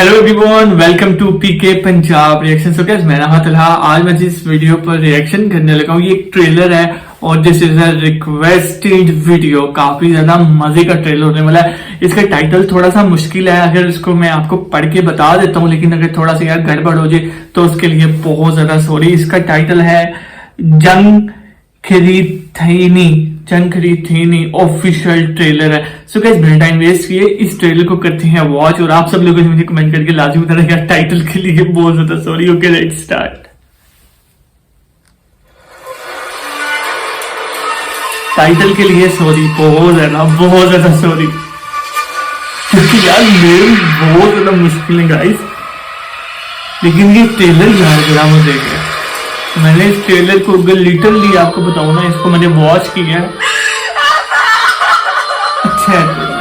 Hello everyone, welcome to PK Punjab reaction. So guys, मेरा नाम तलहा। आज मैं जिस वीडियो पर रिएक्शन करने लगा हूँ, ये एक ट्रेलर है और this is a requested video. काफी ज्यादा मजे का ट्रेलर होने वाला है। इसका टाइटल थोड़ा सा मुश्किल है, अगर इसको मैं आपको पढ़ के बता देता हूँ, लेकिन अगर थोड़ा सा यार गड़बड़ हो जाए तो उसके लिए बहुत ज्यादा सॉरी। इसका टाइटल है जंग खरीथीनी ऑफिशियल ट्रेलर है। सो गाइस, बिना टाइम वेस्ट किए इस ट्रेलर को करते हैं वॉच। और आप सब लोगों ने मुझे कमेंट करके लाजमी बताना यार टाइटल के लिए बहुत ज्यादा sorry. Okay, let's start. Title के लिए सॉरी, बहुत ज्यादा सॉरी, क्योंकि यार मेरे बहुत ज्यादा मुश्किल है गाइस। लेकिन ये ट्रेलर यार बड़ा मजे का। मैंने इस ट्रेलर को अगर लिटरली आपको बताऊं ना, इसको मैंने वॉच किया है। अच्छा है ट्रेलर।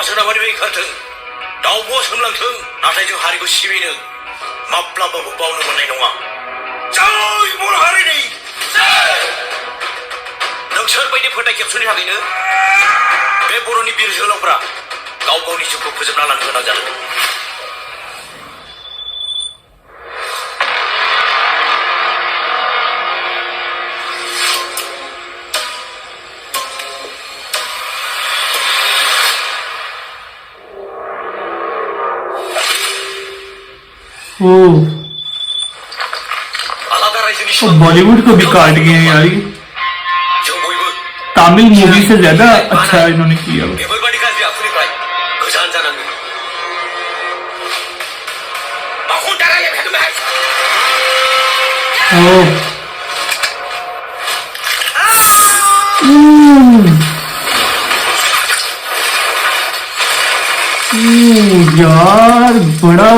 सोनाबारि ओंखारथों दाउब' सोमलांथों, नाथाय जों हारिखौ सिबिनो माब्लाबाबो बावनो मोननाय नङा। जय बर' हारिनि जय। नोंसोर बायदि फोथाय खेबस'नि थाखायनो बे बर'नि बिर जोहोलावफोरा गाव गावनि जिउखौ फोजोबना लानो गोनां जादों। बॉलीवुड को भी काट गए हैं यार। तमिल मूवी से ज्यादा अच्छा इन्होंने किया। यार बड़ा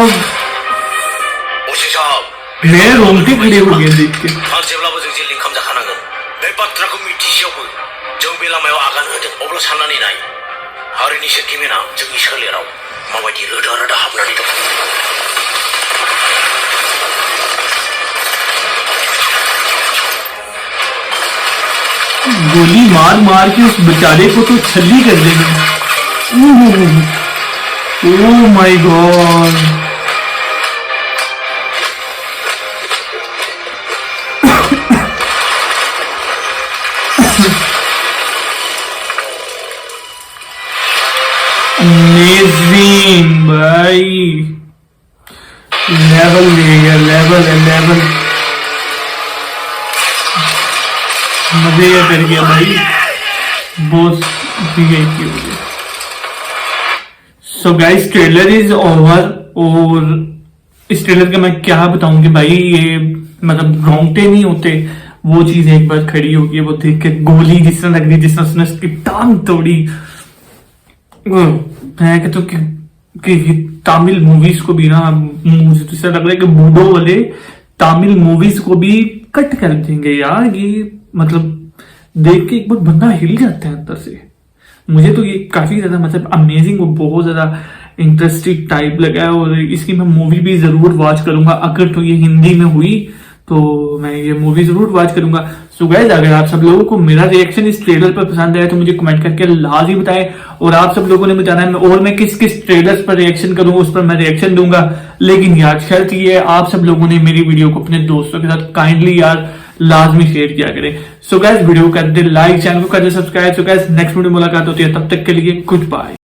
मैं रोंगटे खड़े हो गए देख के। जेब्लाबो जों जेलनि ओंखाम जाखानांगोन। बे बाथ्राखौ मिथिसेयावबो जों बे लामायाव आगान होदों। अब्ला साननानै नाय, हारिनि सेन्टिमेन्टआ जोंनि सोलेराव माबायदि रोदा रोदा हाबनानै दं। गोली मार मार के उस बेचारे को तो छल्ली कर देंगे। Oh my God. अमेजिंग भाई, लेवल है, लेवल मजे कर गया भाई, बॉस भी गई थी। So guys, trailer is over. और इस ट्रेलर का मैं क्या बताऊं कि भाई ये मतलब रोंगटे नहीं होते, वो चीज एक बार खड़ी होगी। वो देख के गोली जिस तरह लग रही, जिस तरह उसने उसकी टांग तोड़ी। मैं कहता हूँ कि तमिल मूवीज को भी ना, मुझे तो ऐसा लग रहा है कि बूढ़ो वाले तमिल मूवीज को भी कट कर देंगे यार। ये मतलब देख के एक बार बंदा हिल जाता है अंदर से। मुझे तो ये काफी ज्यादा मतलब अमेजिंग और बहुत ज्यादा इंटरेस्टिंग टाइप लगा है। और इसकी मैं मूवी भी जरूर वॉच करूंगा। अगर तो ये हिंदी में हुई तो मैं ये मूवी जरूर वॉच करूंगा। सो गाइस, अगर आप सब लोगों को मेरा रिएक्शन इस ट्रेलर पर पसंद आया तो मुझे कमेंट करके लाजमी बताएं। और आप सब लोगों ने बताना है और मैं किस किस ट्रेलर्स पर रिएक्शन करूं, उस पर मैं रिएक्शन दूंगा। लेकिन यार शर्त ये है, आप सब लोगों ने मेरी वीडियो को अपने दोस्तों के साथ काइंडली यार लाजमी शेयर किया करें। सो गाइस, वीडियो को कर दे लाइक, चैनल को कर दे subscribe. So guys, next video मुलाकात होती है, तब तक के लिए गुड बाय।